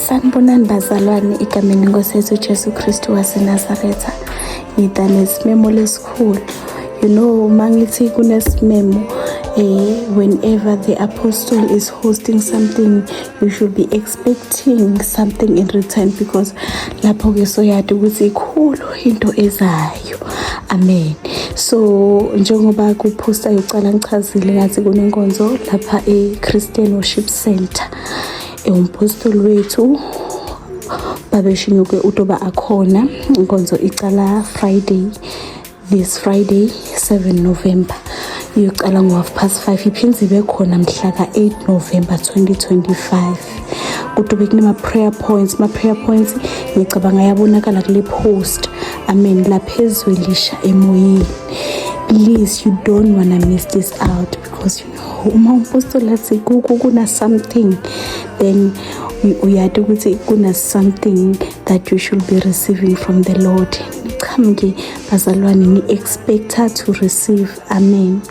Sanibonani bazalwane, egameni lenkosi yethu Jesu Kristu waseNazaretha. Ngida nesimemo lesikhulu. You know, mangithi kunesimemo, whenever the apostle is hosting something, you should be expecting something in return, because lapho ke soyade ukuthi ikhulu into ezayo. Amen. So njengoba kuposta yocala ngichazile ngathi kunenkonzo lapha eChristian Worship Center. Umpostoli wethu babeshinyuke utoba akhona. Inkonzo icala this Friday 7 November. Iyocala ngo5:30 iphindze ibe khona mhla ka8 November 2025. Kutobe kunema prayer points. Ma prayer points ngicabanga yabonakala kule post. Amen. Laphezulu lisha emoyeni. Please, you don't want to miss this out, because you know, uma umpostoli athi kuna something, then we are doing kuna something that you should be receiving from the Lord. Come ke bazalwane, ni expect her to receive. Amen.